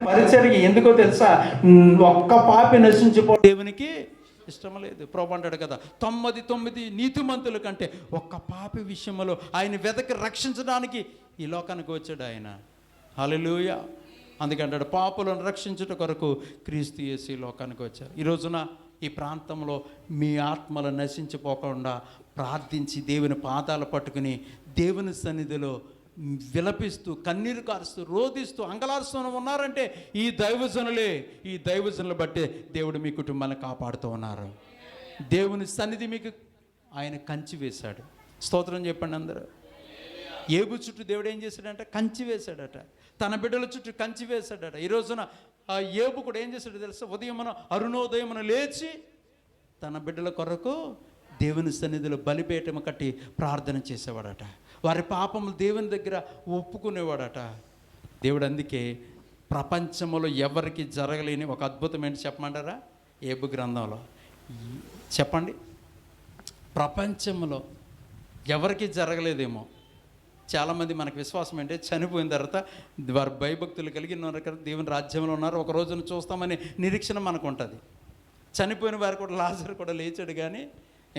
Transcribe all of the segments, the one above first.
పరిచర్య ఎందుకో తెలుసా? ఒక్క పాపి నశించిపో దేవునికి ఇష్టం లేదు. ప్రభు అంటాడు కదా, 99 నీతిమంతుల కంటే ఒక్క పాపి విషయంలో ఆయన వెదకి రక్షించడానికి ఈ లోకానికి వచ్చాడు ఆయన. హల్లెలూయా. అందుకంటాడు, పాపులను రక్షించుట కొరకు క్రీస్తు యేసు ఈ లోకానికి వచ్చారు. ఈ రోజున ఈ ప్రాంతంలో మీ ఆత్మలు నశించిపోకుండా ప్రార్థించి దేవుని పాదాలు పట్టుకుని దేవుని సన్నిధిలో విలపిస్తూ కన్నీరు కారుస్తూ రోధిస్తూ అంగలారుస్తూ ఉన్నారంటే ఈ దైవజనులు బట్టే దేవుడు మీ కుటుంబాన్ని కాపాడుతూ ఉన్నారు. దేవుని సన్నిధి మీకు ఆయన కంచి వేశాడు. స్తోత్రం చెప్పండి అందరూ. ఏబు చుట్టూ దేవుడు ఏం చేశాడంటే కంచి వేశాడట, తన బిడ్డల చుట్టూ కంచి వేశాడట. ఈ రోజున ఆ ఏబు కూడా ఏం చేశాడో తెలుసా? ఉదయమున అరుణోదయమున లేచి తన బిడ్డల కొరకు దేవుని సన్నిధిలో బలిపీఠం కట్టి ప్రార్థన చేసేవాడట. వారి పాపములు దేవుని దగ్గర ఒప్పుకునేవాడట. దేవుడు అందుకే ప్రపంచంలో ఎవరికి జరగలేని ఒక అద్భుతం ఏంటి చెప్పమంటారా? ఏబు గ్రంథంలో చెప్పండి. ప్రపంచంలో ఎవరికి జరగలేదేమో. చాలామంది మనకు విశ్వాసం ఏంటంటే చనిపోయిన తర్వాత వారు భయభక్తులు కలిగి దేవుని రాజ్యంలో ఉన్నారు, ఒక రోజున చూస్తామని నిరీక్షణ మనకు ఉంటుంది. చనిపోయిన వారు కూడా లాజరు కూడా లేచాడు, కానీ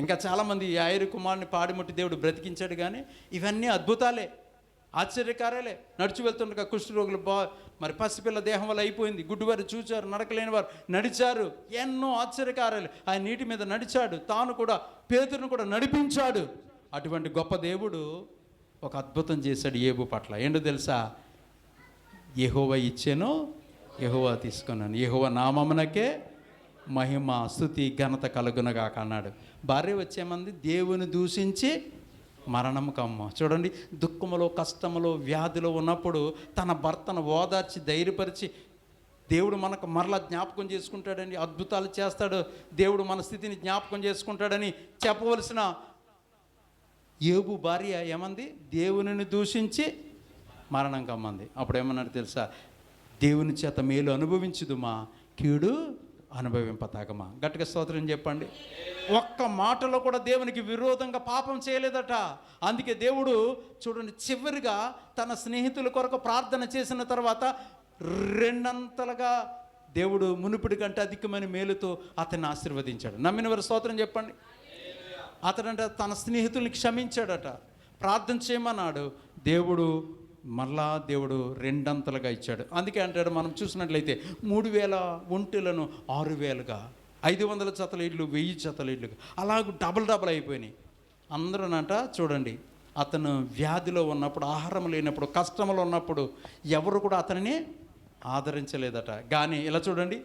ఇంకా చాలామంది యాయిరు కుమారుని పాడిముట్టి దేవుడు బ్రతికించాడు. కానీ ఇవన్నీ అద్భుతాలే, ఆశ్చర్యకార్యాలే. నడిచి వెళ్తుండగా కుష్ఠరోగులు మరి పసిపిల్ల దేహం వల్ల అయిపోయింది, గుడ్డివారు చూచారు, నడకలేని వారు నడిచారు. ఎన్నో ఆశ్చర్యకార్యాలు. ఆయన నీటి మీద నడిచాడు, తాను కూడా పేతురును కూడా నడిపించాడు. అటువంటి గొప్ప దేవుడు ఒక అద్భుతం చేశాడు ఏబు పట్ల. ఏంటో తెలుసా? యెహోవా ఇచ్చాను, యెహోవా తీసుకున్నాను, యెహోవా నామమునకే మహిమ స్తుతి ఘనత కలుగునగాక అన్నాడు. భార్య వచ్చేమంది దేవుని దూషించి మరణము కమ్మ. చూడండి, దుఃఖములో కష్టములో వ్యాధిలో ఉన్నప్పుడు తన భర్తను ఓదార్చి ధైర్యపరిచి దేవుడు మనకు మరలా జ్ఞాపకం చేసుకుంటాడని, అద్భుతాలు చేస్తాడు, దేవుడు మన స్థితిని జ్ఞాపకం చేసుకుంటాడని చెప్పవలసిన ఏబు భార్య ఏమంది? దేవునిని దూషించి మరణం కమ్మంది. అప్పుడు ఏమన్నాడు తెలుసా? దేవుని చేత మేలు అనుభవించుదుమా, కీడు అనుభవింపతాగమా. గట్టిగా స్తోత్రం చెప్పండి. ఒక్క మాటలో కూడా దేవునికి విరోధంగా పాపం చేయలేదట. అందుకే దేవుడు చూడండి, చివరిగా తన స్నేహితుల కొరకు ప్రార్థన చేసిన తర్వాత రెండంతలుగా దేవుడు మునుపటి కంటే అధికమైన మేలుతో అతన్ని ఆశీర్వదించాడు. నమ్మిన వారు స్తోత్రం చెప్పండి. అతడంట తన స్నేహితుల్ని క్షమించాడట, ప్రార్థన చేయమన్నాడు. దేవుడు రెండంతలుగా ఇచ్చాడు. అందుకే అంటాడు, మనం చూసినట్లయితే 3000 ఒంటెలను 6000గా, 500 జతల ఇళ్ళు 1000 జతల ఇళ్ళుగా అలాగూ డబల్ అయిపోయినాయి. అందరూనంట చూడండి, అతను వ్యాధిలో ఉన్నప్పుడు, ఆహారం లేనప్పుడు, కష్టంలో ఉన్నప్పుడు ఎవరు కూడా అతనిని ఆదరించలేదట. కానీ ఇలా చూడండి,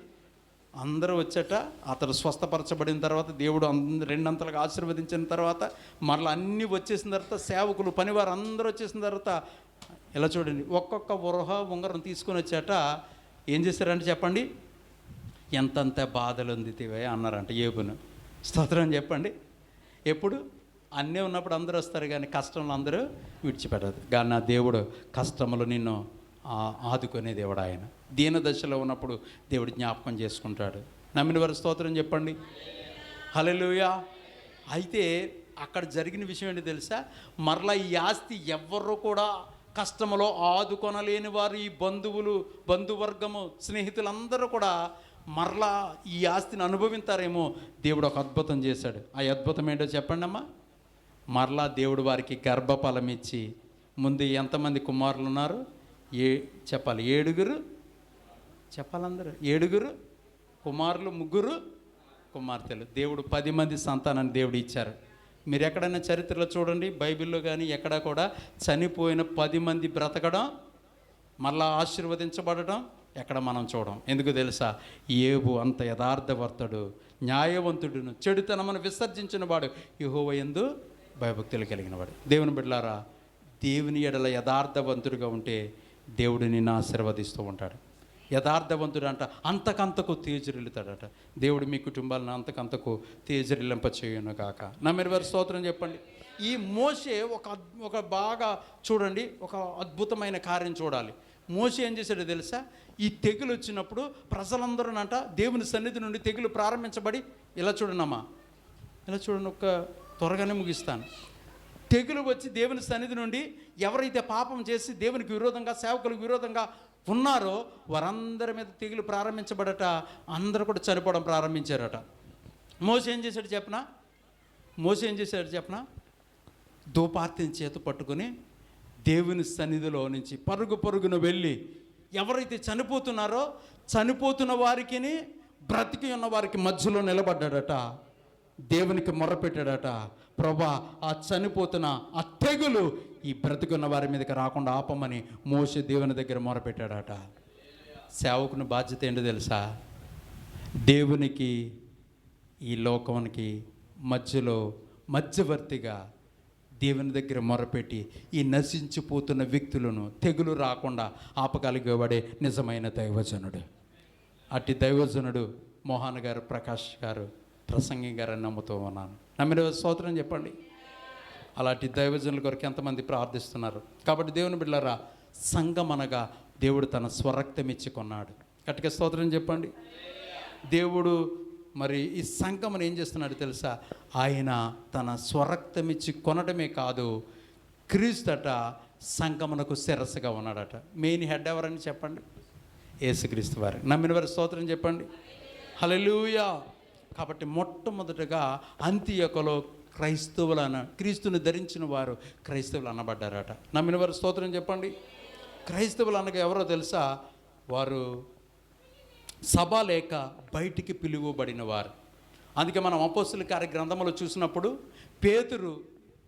అందరూ వచ్చేట అతడు స్వస్థపరచబడిన తర్వాత దేవుడు రెండంతలుగా ఆశీర్వదించిన తర్వాత మరలా అన్నీ వచ్చేసిన తర్వాత సేవకులు పనివారు అందరూ వచ్చేసిన తర్వాత ఇలా చూడండి, ఒక్కొక్క ఉంగరం తీసుకొని వచ్చాట. ఏం చేశారంటే చెప్పండి, ఎంతంత బాధలు ఉందివే అన్నారంట ఏబును. స్తోత్రం చెప్పండి. ఎప్పుడు అన్నీ ఉన్నప్పుడు అందరూ వస్తారు, కానీ కష్టంలో అందరూ విడిచిపెట్టదు. కానీ నా దేవుడు కష్టంలో నిన్ను ఆదుకునే దేవుడు. ఆయన దీన దశలో ఉన్నప్పుడు దేవుడు జ్ఞాపకం చేసుకుంటాడు. నమ్మిన వారి స్తోత్రం చెప్పండి. హల్లెలూయా. అయితే అక్కడ జరిగిన విషయం ఏంటి తెలుసా? మరలా ఈ ఆస్తి ఎవ్వరూ కూడా కష్టంలో ఆదుకొనలేని వారు, ఈ బంధువర్గము, స్నేహితులందరూ కూడా మరలా ఈ ఆస్తిని అనుభవిస్తారేమో. దేవుడు ఒక అద్భుతం చేశాడు. ఆ అద్భుతం ఏంటో చెప్పండి అమ్మా. మరలా దేవుడు వారికి గర్భఫలం ఇచ్చి, ముందు ఎంతమంది కుమారులు ఉన్నారు? చెప్పాలి, 7 చెప్పాలందరూ. 7 కుమారులు, 3 కుమార్తెలు. దేవుడు 10 మంది సంతానాన్ని దేవుడు ఇచ్చారు. మీరు ఎక్కడైనా చరిత్రలో చూడండి, బైబిల్లో కానీ ఎక్కడా కూడా చనిపోయిన 10 మంది బ్రతకడం, మళ్ళా ఆశీర్వదించబడడం ఎక్కడ మనం చూడం. ఎందుకు తెలుసా? ఏబు అంత యథార్థవర్తుడు, న్యాయవంతుడును, చెడుతనమును విసర్జించిన వాడు, యెహోవా యందు భయభక్తులు కలిగిన వాడు. దేవుని బిడ్డలారా, దేవుని ఎడల యథార్థవంతుడిగా ఉంటే దేవుడు నిన్ను ఆశీర్వదిస్తూ ఉంటాడు. యథార్థవంతుడు అంట అంతకంతకు తేజరిల్లుతాడట. దేవుడు మీ కుటుంబాలను అంతకంతకు తేజరిల్లింప చేయును కాక. నమ్మిన వారి స్తోత్రం చెప్పండి. ఈ మోషే ఒక బాగా చూడండి, ఒక అద్భుతమైన కార్యం చూడాలి. మోషే ఏం చేశాడో తెలుసా? ఈ తెగులు వచ్చినప్పుడు ప్రజలందరూనంట దేవుని సన్నిధి నుండి తెగులు ప్రారంభించబడి, ఇలా చూడండమ్మా, ఇలా చూడండి, ఒక త్వరగానే ముగిస్తాను. తెగులు వచ్చి దేవుని సన్నిధి నుండి ఎవరైతే పాపం చేసి దేవునికి విరోధంగా, సేవకులకు విరోధంగా ఉన్నారో వారందరి మీద తెగులు ప్రారంభించబడట, అందరూ కూడా చనిపోవడం ప్రారంభించారట. మోసే ఏం చేశాడు చెప్పనా? ధూపార్తిని చేత పట్టుకుని దేవుని సన్నిధిలో నుంచి పరుగున వెళ్ళి ఎవరైతే చనిపోతున్నారో చనిపోతున్న వారికి బ్రతికి ఉన్న వారికి మధ్యలో నిలబడ్డాడట. దేవునికి మొర్రపెట్టాడట, ప్రభా ఆ చనిపోతున్న ఆ తెగులు ఈ బ్రతికున్న వారి మీదకి రాకుండా ఆపమని మోసే దేవుని దగ్గర మొరపెట్టాడట. సేవకుని బాధ్యత ఏంటో తెలుసా? దేవునికి ఈ లోకానికి మధ్యలో మధ్యవర్తిగా దేవుని దగ్గర మొరపెట్టి ఈ నశించిపోతున్న వ్యక్తులను తెగులు రాకుండా ఆపగలిగేవాడే నిజమైన దైవజనుడు. అట్టి దైవజనుడు మోహన్ గారు, ప్రకాష్ గారు, ప్రసంగి గారని నమ్ముతూ ఉన్నాను. నమ్మిన స్తోత్రం చెప్పండి. అలాంటి దైవజనుల కొరకు ఎంతమంది ప్రార్థిస్తున్నారు? కాబట్టి దేవుని బిడ్డలారా, సంఘం అనగా దేవుడు తన స్వరక్తం ఇచ్చి కొన్నాడు. గట్టిగా స్తోత్రం చెప్పండి. దేవుడు మరి ఈ సంఘమును ఏం చేస్తున్నాడు తెలుసా? ఆయన తన స్వరక్తం ఇచ్చి కొనడమే కాదు, క్రీస్తట సంఘమునకు శిరస్సుగా ఉన్నాడట. మెయిన్ హెడ్ ఎవరని చెప్పండి? యేసుక్రీస్తు వారు. నమ్మిన వారి స్తోత్రం చెప్పండి. హల్లెలూయా. కాబట్టి మొట్టమొదటగా అంతియొకలో క్రీస్తుని ధరించిన వారు క్రైస్తవులు అనబడ్డారట. నమ్మిన వారు స్తోత్రం చెప్పండి. క్రైస్తవులు అనగా ఎవరో తెలుసా? వారు సభ లేక బయటికి పిలువబడిన వారు. అందుకే మనం అపోస్తలుల కార్య గ్రంథంలో చూసినప్పుడు పేతురు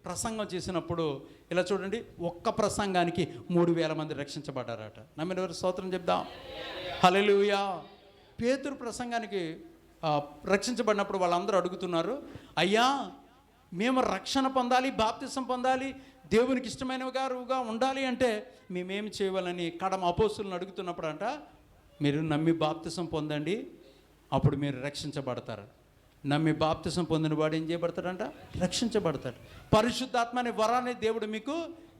ప్రసంగం చేసినప్పుడు ఇలా చూడండి, ఒక్క ప్రసంగానికి 3000 మంది రక్షించబడ్డారట. నమ్మిన వారు స్తోత్రం చెప్దాం. హల్లెలూయా. పేతురు ప్రసంగానికి రక్షించబడినప్పుడు వాళ్ళందరూ అడుగుతున్నారు, అయ్యా మేము రక్షణ పొందాలి, బాప్తిసం పొందాలి, దేవునికి ఇష్టమైనవిగా ఉండాలి అంటే మేమేమి చేయాలని అపోస్తలులను అడుగుతున్నప్పుడు అంట, మీరు నమ్మి బాప్తిసం పొందండి, అప్పుడు మీరు రక్షించబడతారు. నమ్మి బాప్తిసం పొందిన వాడు ఏం చేయబడతాడంట? రక్షించబడతాడు. పరిశుద్ధాత్మ అనే వరాన్ని దేవుడు మీకు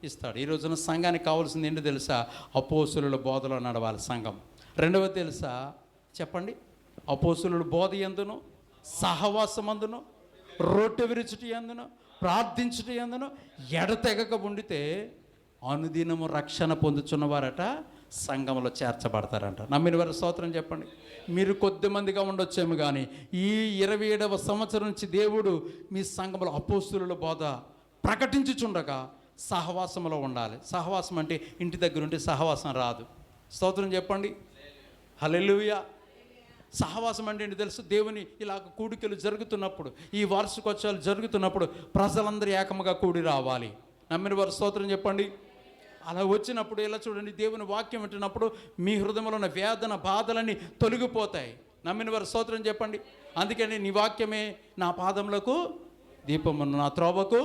ఇస్తాడు. ఈ రోజున సంఘానికి కావాల్సింది ఏంటో తెలుసా? అపోస్తలుల బోధలో నడవాలి సంఘం. రెండవది తెలుసా చెప్పండి? అపోస్తలుల బోధ యందును, సహవాసమందును, రొట్టె విరుచుట యందును, ప్రార్థించుట యందును ఎడతెగక ఉండితే అనుదినము రక్షణ పొందుచున్నవారట సంఘంలో చేర్చబడతారంట. నమ్మిన వారి స్తోత్రం చెప్పండి. మీరు కొద్దిమందిగా ఉండొచ్చేమో కానీ ఈ 27వ సంవత్సరం నుంచి దేవుడు మీ సంఘంలో అపోస్తలుల బోధ ప్రకటించుచుండగా సహవాసంలో ఉండాలి. సహవాసం అంటే ఇంటి దగ్గర ఉంటే సహవాసం రాదు. స్తోత్రం చెప్పండి. హల్లెలూయా. సహవాసం అంటే ఏంటి తెలుసు? దేవుని ఇలాగ కూడికలు జరుగుతున్నప్పుడు, ఈ వార్షికోత్సవాలు జరుగుతున్నప్పుడు ప్రజలందరూ ఏకముగా కూడి రావాలి. నమ్మిన వారు స్తోత్రం చెప్పండి. అలా వచ్చినప్పుడు ఇలా చూడండి, దేవుని వాక్యం వింటున్నప్పుడు మీ హృదయంలో ఉన్న వేదన బాధలన్నీ తొలగిపోతాయి. నమ్మిన వారు స్తోత్రం చెప్పండి. అందుకని నీ వాక్యమే నా పాదములకు దీపము, నా త్రోవకు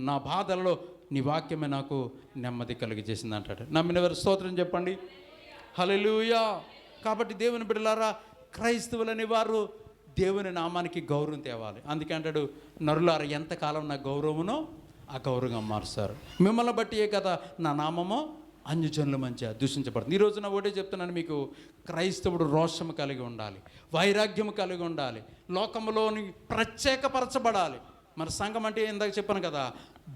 నా బాధలలో నీ వాక్యమే నాకు నెమ్మది కలిగజేసింది అంటాడు. నమ్మిన వారు స్తోత్రం చెప్పండి. హల్లెలూయా. కాబట్టి దేవుని బిడ్డలారా, క్రైస్తవులని వారు దేవుని నామానికి గౌరవం తేవాలి. అందుకే అంటాడు, నరులారా ఎంతకాలం నా గౌరవమునో ఆ గౌరవంగా మారుస్తారు. మిమ్మల్ని బట్టియే కదా నా నామము అన్యజనుల మధ్య దూషించబడుతుంది. ఈరోజు నా ఒకటే చెప్తున్నాను మీకు, క్రైస్తవుడు రోషము కలిగి ఉండాలి, వైరాగ్యము కలిగి ఉండాలి, లోకంలోని ప్రత్యేకపరచబడాలి. మరి సంఘం అంటే ఇందాక చెప్పాను కదా,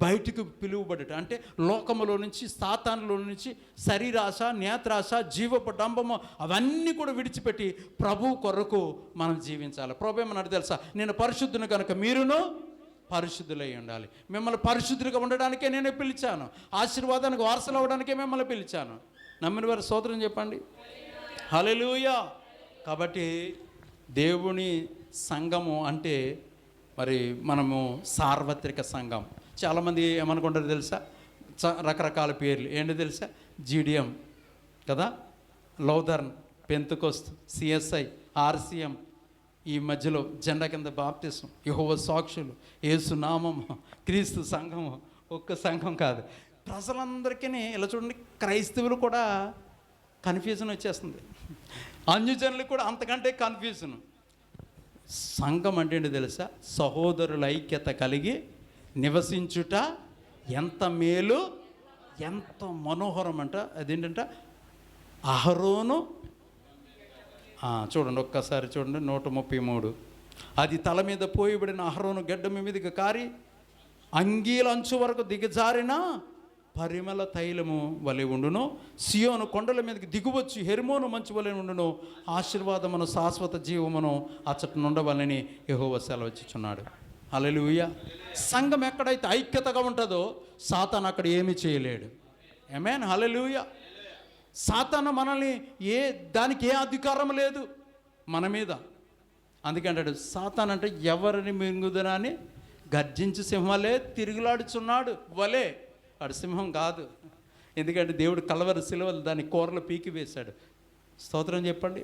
బయటకు పిలువబడట అంటే లోకములో నుంచి, సాతానులో నుంచి శరీరాశ, నేత్రాశ, జీవపు డంబము అవన్నీ కూడా విడిచిపెట్టి ప్రభు కొరకు మనం జీవించాలి. ప్రభు ఏమన్నాడు తెలుసా? నేను పరిశుద్ధుని కనుక మీరును పరిశుద్ధులై ఉండాలి. మిమ్మల్ని పరిశుద్ధులుగా ఉండడానికే నేను పిలిచాను, ఆశీర్వాదానికి వారసులు అవ్వడానికే మిమ్మల్ని పిలిచాను. నమ్మిన వారి స్తోత్రం చెప్పండి. హల్లెలూయా. కాబట్టి దేవుని సంఘము అంటే మరి మనము సార్వత్రిక సంఘం. చాలామంది ఏమనుకుంటారు తెలుసా? రకరకాల పేర్లు ఏంటో తెలుసా? జీడిఎం కదా, లౌదర్న్, పెంతెకోస్తు, సిఎస్ఐ, ఆర్సిఎం, ఈ మధ్యలో జెండా కింద బాప్తిసం, యెహోవా సాక్షులు, యేసు నామము, క్రీస్తు సంఘము. ఒక్క సంఘం కాదు, ప్రజలందరికీ ఇలా చూడండి. క్రైస్తవులు కూడా కన్ఫ్యూజన్ వచ్చేస్తుంది, అన్యజనులకు కూడా అంతకంటే కన్ఫ్యూజన్. సంఘం అంటే ఏంటి తెలుసా? సహోదరుల ఐక్యత కలిగి నివసించుట ఎంత మేలు, ఎంత మనోహరం అంట. అదేంటంట? అహరోను చూడండి, ఒక్కసారి చూడండి, 133. అది తల మీద పోయిబడిన అహరోను గడ్డ మీదకి కారి అంగీల అంచు వరకు దిగజారిన పరిమళ తైలము వలె ఉండును. సియోను కొండల మీదకి దిగువచ్చు హెర్మోను మంచు వలె ఉండును. ఆశీర్వాదమును శాశ్వత జీవమును అచ్చట నుండవలని యెహోవా సెలవిచ్చుచున్నాడు. హల్లెలూయా. సంఘం ఎక్కడైతే ఐక్యతగా ఉంటుందో సాతాను అక్కడ ఏమీ చేయలేడు. ఆమేన్. హల్లెలూయా. సాతాను మనల్ని దానికి ఏ అధికారం లేదు మన మీద. అందుకే అంటాడు, సాతాను అంటే ఎవరిని మింగుదనా అని గర్జించి సింహలే తిరుగులాడుచున్నాడు వలే. వాడు సింహం కాదు. ఎందుకంటే దేవుడు కలవరి సిలువలు దాని కూరలు పీకి వేశాడు. స్తోత్రం చెప్పండి.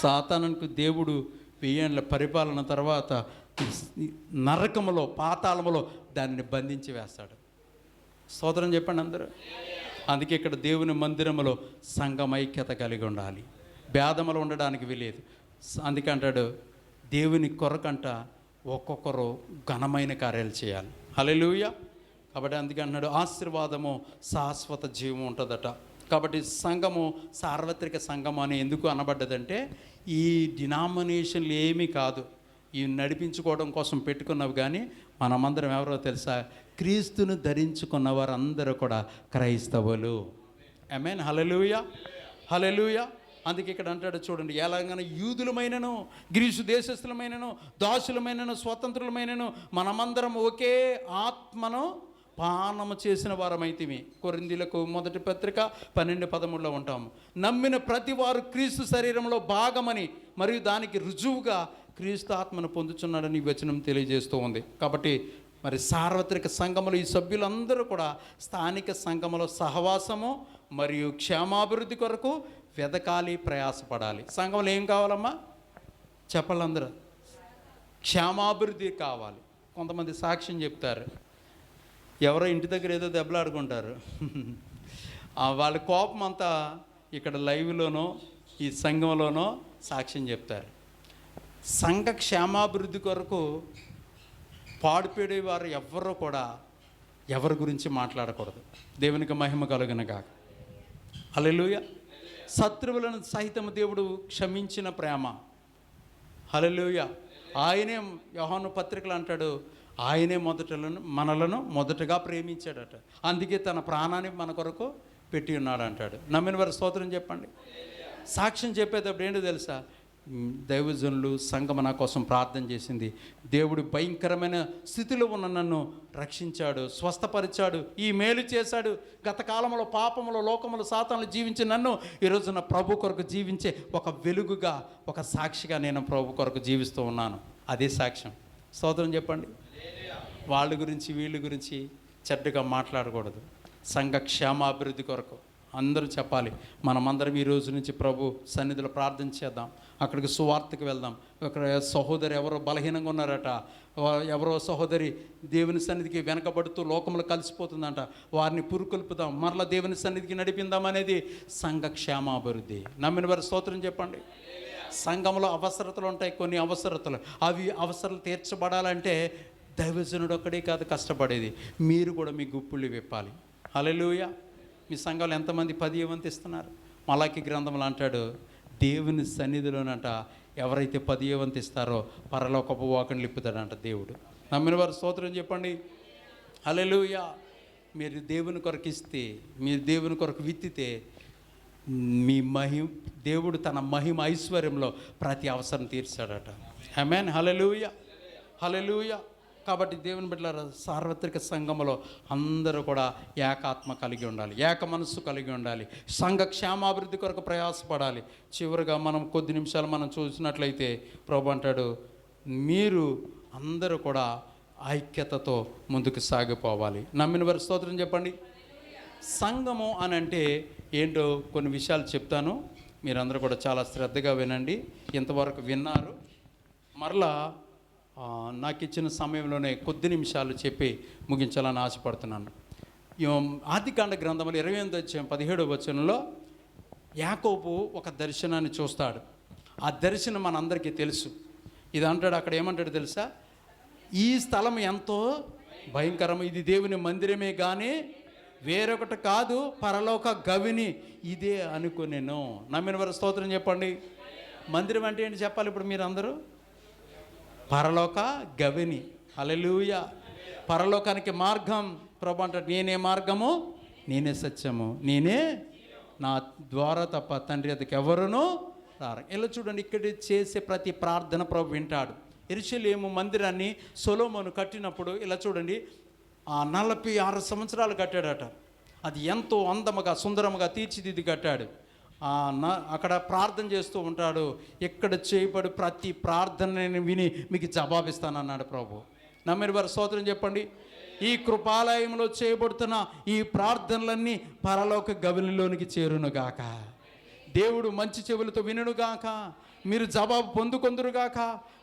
సాతానుకు దేవుడు 1000 ఏళ్ల పరిపాలన తర్వాత నరకములో పాతాళములో దానిని బంధించి వేస్తాడు. స్తోత్రం చెప్పండి అందరూ. అందుకే ఇక్కడ దేవుని మందిరములో సంఘం ఐక్యత కలిగి ఉండాలి. భేదములు ఉండడానికి వీలేదు. అందుకే అంటాడు, దేవుని కొరకంట ఒక్కొక్కరు ఘనమైన కార్యాలు చేయాలి. హల్లెలూయా. కాబట్టి అందుకే అంటున్నాడు, ఆశీర్వాదము శాశ్వత జీవం ఉంటుందట. కాబట్టి సంఘము సార్వత్రిక సంఘం అని ఎందుకు అనబడ్డదంటే, ఈ డినామినేషన్లు ఏమీ కాదు, ఇవి నడిపించుకోవడం కోసం పెట్టుకున్నవి. కానీ మనమందరం ఎవరో తెలుసా? క్రీస్తును ధరించుకున్న వారందరూ కూడా క్రైస్తవులు. ఆమేన్. హల్లెలూయా. హల్లెలూయా. అందుకే ఇక్కడ అంటాడు చూడండి, ఎలాగైనా యూదులమైనను గ్రీసు దేశస్థులమైనను దాసులమైనను స్వతంత్రులమైనను మనమందరం ఒకే ఆత్మను పానము చేసిన వారమైతిమి. కొరింథీయులకు 1 పత్రిక 12:13 ఉంటాము. నమ్మిన ప్రతి వారు క్రీస్తు శరీరంలో భాగమని మరియు దానికి రుజువుగా క్రీస్తు ఆత్మను పొందుచున్నాడని ఈ వచనం తెలియజేస్తూ ఉంది. కాబట్టి మరి సార్వత్రిక సంఘములు ఈ సభ్యులందరూ కూడా స్థానిక సంఘములో సహవాసము మరియు క్షేమాభివృద్ధి కొరకు వెదకాలి, ప్రయాసపడాలి. సంఘంలో ఏం కావాలమ్మా చెప్పాలి అందరూ? క్షేమాభివృద్ధి కావాలి. కొంతమంది సాక్ష్యం చెప్తారు, ఎవరో ఇంటి దగ్గర ఏదో దెబ్బలాడుకుంటారు, వాళ్ళ కోపం అంతా ఇక్కడ లైవ్లోనో ఈ సంఘంలోనో సాక్ష్యం చెప్తారు. సంఘ క్షేమాభివృద్ధి కొరకు పాడుపేడేవారు ఎవ్వరూ కూడా ఎవరి గురించి మాట్లాడకూడదు. దేవునికి మహిమ కలుగునుగాక. హల్లెలూయా. శత్రువులను సహితము దేవుడు క్షమించిన ప్రేమ. హల్లెలూయా. ఆయనే యోహాను పత్రికలు అంటాడు, ఆయనే మనలను మొదటగా ప్రేమించాడట. అందుకే తన ప్రాణాన్ని మన కొరకు పెట్టి ఉన్నాడు అంటాడు. నమ్మిన వారి స్తోత్రం చెప్పండి. సాక్ష్యం చెప్పేటప్పుడు ఏంటో తెలుసా? దైవజనులు సంఘం నా కోసం ప్రార్థన చేసింది. దేవుడు భయంకరమైన స్థితిలో ఉన్న నన్ను రక్షించాడు, స్వస్థపరిచాడు, ఈ మేలు చేశాడు. గత కాలంలో పాపములో లోకములో సాతానులు జీవించి నన్ను ఈరోజు నా ప్రభు కొరకు జీవించే ఒక వెలుగుగా, ఒక సాక్షిగా నేను ప్రభు కొరకు జీవిస్తూ ఉన్నాను. అదే సాక్ష్యం. స్తోత్రం చెప్పండి. వాళ్ళ గురించి వీళ్ళ గురించి చెడ్డగా మాట్లాడకూడదు. సంఘ క్షేమాభివృద్ధి కొరకు అందరూ చెప్పాలి. మనమందరం ఈ రోజు నుంచి ప్రభు సన్నిధిలో ప్రార్థన చేద్దాం. అక్కడికి సువార్తకు వెళ్దాం. అక్కడ సహోదరి ఎవరో బలహీనంగా ఉన్నారట, ఎవరో సహోదరి దేవుని సన్నిధికి వెనకబడుతూ లోకంలో కలిసిపోతుందంట. వారిని పురుకొల్పుదాం, మరలా దేవుని సన్నిధికి నడిపిందాం అనేది సంఘ క్షేమాభివృద్ధి. నమ్మిన వారి స్తోత్రం చెప్పండి. సంఘంలో అవసరతలు ఉంటాయి, కొన్ని అవసరతలు. అవి అవసరాలు తీర్చబడాలంటే దైవజనుడు ఒక్కడే కాదు కష్టపడేది, మీరు కూడా మీ గుప్పుళ్ళు విప్పాలి. హల్లెలూయా. మీ సంఘంలో ఎంతమంది 10వ వంతు ఇస్తున్నారు? మలాకి గ్రంథంలో అంటాడు, దేవుని సన్నిధిలోనంట ఎవరైతే 10వ వంతు ఇస్తారో పరలోకపు వాకిళ్ళు ఇప్పుతాడంట దేవుడు. నమ్మిన వారు స్తోత్రం చెప్పండి. హల్లెలూయా. మీరు దేవుని కొరకు ఇస్తే, మీరు దేవుని కొరకు విత్తితే మీ దేవుడు తన మహిమ ఐశ్వర్యంలో ప్రతి అవసరం తీర్చాడట. ఆమేన్. హల్లెలూయా. హల్లెలూయా. కాబట్టి దేవుని బిడ్డలారా, సార్వత్రిక సంఘములో అందరూ కూడా ఏకాత్మ కలిగి ఉండాలి, ఏక మనస్సు కలిగి ఉండాలి, సంఘ క్షేమాభివృద్ధి కొరకు ప్రయాసపడాలి. చివరిగా మనం కొద్ది నిమిషాలు మనం చూసినట్లయితే ప్రభు అంటాడు, మీరు అందరూ కూడా ఐక్యతతో ముందుకు సాగిపోవాలి. నమ్మిన వారి స్తోత్రం చెప్పండి. సంఘము అని అంటే ఏంటో కొన్ని విషయాలు చెప్తాను, మీరందరూ కూడా చాలా శ్రద్ధగా వినండి. ఇంతవరకు విన్నారు. మరలా నాకు ఇచ్చిన సమయంలోనే కొద్ది నిమిషాలు చెప్పి ముగించాలని ఆశపడుతున్నాను. ఆదికాండ గ్రంథంలో 28వ అధ్యాయం 17వ వచనంలో యాకోబు ఒక దర్శనాన్ని చూస్తాడు. ఆ దర్శనం మనందరికీ తెలుసు. ఇది అంటాడు, అక్కడ ఏమంటాడు తెలుసా? ఈ స్థలం ఎంతో భయంకరం, ఇది దేవుని మందిరమే కానీ వేరొకటి కాదు, పరలోక గవిని ఇదే అనుకునేను. నమ్మిన వారు స్తోత్రం చెప్పండి. మందిరం అంటే ఏంటి చెప్పాలి ఇప్పుడు మీరు అందరూ? పరలోక గవిని. హల్లెలూయా. పరలోకానికి మార్గం ప్రభు అంటాడు, నేనే మార్గము నేనే సత్యము, నేనే, నా ద్వారా తప్ప తండ్రి అద్దకు ఎవరునూ రారు. ఇలా చూడండి, ఇక్కడ చేసే ప్రతి ప్రార్థన ప్రభు వింటాడు. యెరూషలేము మందిరాన్ని సొలొమోను కట్టినప్పుడు ఇలా చూడండి, 46 సంవత్సరాలు కట్టాడట. అది ఎంతో అందముగా సుందరముగా తీర్చిదిద్ది కట్టాడు. అక్కడ ప్రార్థన చేస్తూ ఉంటాడు. ఇక్కడ చేయబడి ప్రతి ప్రార్థనని విని మీకు జవాబిస్తానన్నాడు ప్రభు. నమ్మిన వారు స్తోత్రం చెప్పండి. ఈ కృపాలయంలో చేయబడుతున్న ఈ ప్రార్థనలన్నీ పరలోక గవిలిలోనికి చేరునుగాక. దేవుడు మంచి చెవులతో వినుగాక. మీరు జవాబు పొందుకొందురుగాక.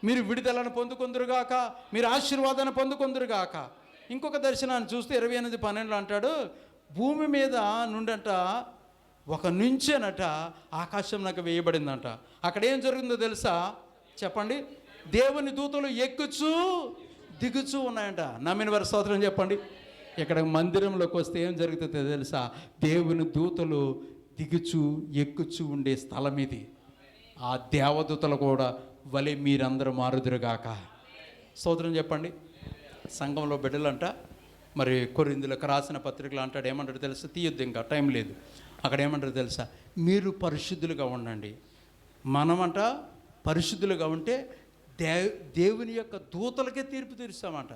మీరు విడుదలను పొందుకొందురుగాక. మీరు ఆశీర్వాదాన్ని పొందుకొందురుగాక. ఇంకొక దర్శనాన్ని చూస్తే 28:12 అంటాడు, భూమి మీద నుండంట ఒక నుంచేనట ఆకాశం నాకు వేయబడిందంట. అక్కడ ఏం జరుగుతుందో తెలుసా చెప్పండి? దేవుని దూతలు ఎక్కుచూ దిగుచూ ఉన్నాయంట. నమ్మిన వారి స్తోత్రం చెప్పండి. ఇక్కడ మందిరంలోకి వస్తే ఏం జరుగుతుందో తెలుసా? దేవుని దూతలు దిగుచూ ఎక్కుచూ ఉండే స్థలం ఇది. ఆ దేవదూతలు కూడా వలె మీరందరూ మారుదురుగాక. స్తోత్రం చెప్పండి. సంఘంలో బిడ్డలంట మరి కొరింథీయులకు రాసిన పత్రికలు అంటాడు, ఏమంటాడు తెలుసా? తీయొద్దు, ఇంకా టైం లేదు. అక్కడ ఏమంటారు తెలుసా? మీరు పరిశుద్ధులుగా ఉండండి. మనమంట పరిశుద్ధులుగా ఉంటే దేవుని యొక్క దూతలకే తీర్పు తీరుస్తామంట.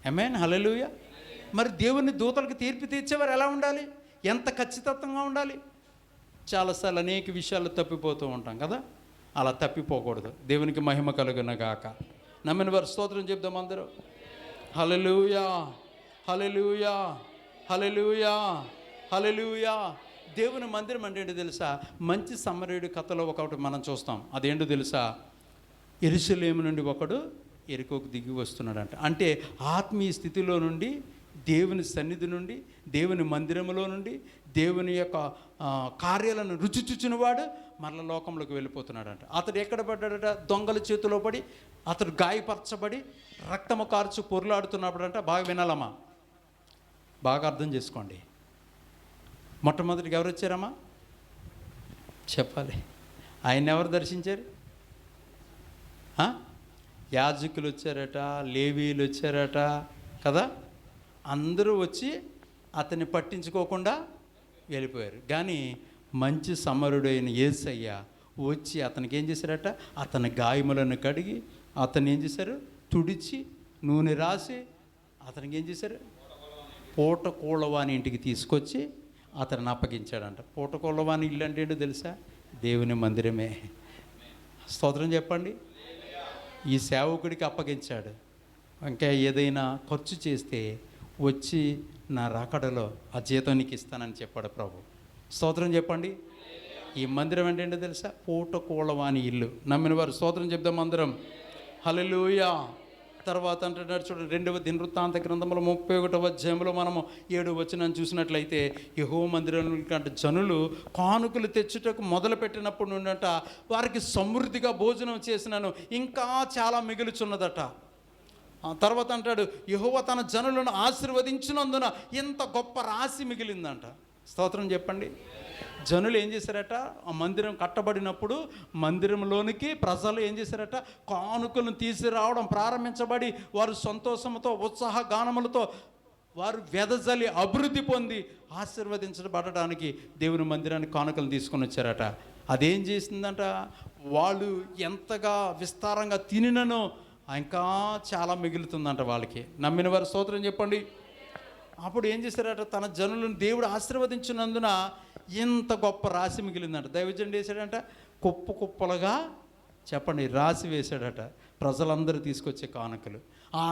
ఆమేన్, హల్లెలూయా. మరి దేవుని దూతలకు తీర్పు తీర్చేవారు ఎలా ఉండాలి? ఎంత ఖచ్చితంగా ఉండాలి? చాలాసార్లు అనేక విషయాలు తప్పిపోతూ ఉంటాం కదా, అలా తప్పిపోకూడదు. దేవునికి మహిమ కలుగునగాక. నమ్మిన వారు స్తోత్రం చెప్దాం అందరూ. హల్లెలూయా, హల్లెలూయా, హల్లెలూయా, హల్లెలూయా. దేవుని మందిరం అంటే ఏంటో తెలుసా? మంచి సమరయుడి కథలో ఒకటి మనం చూస్తాం. అదేంటో తెలుసా? యెరూషలేము నుండి ఒకడు యెరికోకు దిగి వస్తున్నాడంట. అంటే ఆత్మీయ స్థితిలో నుండి, దేవుని సన్నిధి నుండి, దేవుని మందిరంలో నుండి, దేవుని యొక్క కార్యాలను రుచి చూచినవాడు మరల లోకంలోకి వెళ్ళిపోతున్నాడంట. అతడు ఎక్కడ పడ్డాడట? దొంగల చేతిలో పడి అతడు గాయపరచబడి రక్తము కార్చు పొరులాడుతున్నప్పుడంట. బాగా వినాలమ్మా, బాగా అర్థం చేసుకోండి. మొట్టమొదటికి ఎవరు వచ్చారమ్మా? చెప్పాలి. ఆయన ఎవరు దర్శించారు? యాజకులు వచ్చారట, లేవీలు వచ్చారట కదా. అందరూ వచ్చి అతన్ని పట్టించుకోకుండా వెళ్ళిపోయారు. కానీ మంచి సమరుడైన యేసయ్య వచ్చి అతనికి ఏం చేశారట? అతని గాయములను కడిగి అతన్ని ఏం చేశారు? తుడిచి నూనె రాసి అతనికి ఏం చేశారు? పూటకూళ్ళవాని ఇంటికి తీసుకొచ్చి అతన్ని అప్పగించాడంట. పూటకూళ్ళవాని ఇల్లు అంటే ఏంటో తెలుసా? దేవుని మందిరమే. స్తోత్రం చెప్పండి. ఈ సేవకుడికి అప్పగించాడు. ఇంకా ఏదైనా ఖర్చు చేస్తే వచ్చి నా రాకడలో ఆ జీతం నీకు ఇస్తానని చెప్పాడు ప్రభు. స్తోత్రం చెప్పండి. ఈ మందిరం ఏంటంటే తెలుసా? పూటకూళ్ళవాని ఇల్లు. నమ్మిన వారు స్తోత్రం చెప్దాం అందరం. హల్లెలూయా. తర్వాత అంటున్నాడు చూడండి, 2వ దినవృత్తాంత గ్రంథంలో 31వ అధ్యాయంలో మనము 7వ వచనాన్ని చూసినట్లయితే, యెహోవా మందిరంలో జనులు కానుకలు తెచ్చుటకు మొదలుపెట్టినప్పుడు నుండట వారికి సమృద్ధిగా భోజనం చేసినాను, ఇంకా చాలా మిగులుచున్నదట. తర్వాత అంటాడు, యెహోవా తన జనులను ఆశీర్వదించినందున ఇంత గొప్ప రాశి మిగిలిందంట. స్తోత్రం చెప్పండి. జనులు ఏం చేశారట? ఆ మందిరం కట్టబడినప్పుడు మందిరంలోనికి ప్రజలు ఏం చేశారట? కానుకలను తీసుకురావడం ప్రారంభించబడి వారు సంతోషంతో ఉత్సాహ గానములతో వారు వెదజల్లి అభివృద్ధి పొంది ఆశీర్వదించబడడానికి దేవుని మందిరానికి కానుకలు తీసుకొని వచ్చారట. అదేం చేసిందంట? వాళ్ళు ఎంతగా విస్తారంగా తినిననో ఇంకా చాలా మిగులుతుందంట వాళ్ళకి. నమ్మిన వారు స్తోత్రం చెప్పండి. అప్పుడు ఏం చేశారట? తన జనులను దేవుడు ఆశీర్వదించినందున ఇంత గొప్ప రాశి మిగిలిందంట. దైవజనుడు వేశాడంట, కుప్ప కుప్పలుగా చెప్పండి రాశి వేశాడట. ప్రజలందరూ తీసుకొచ్చే కానుకలు, ఆ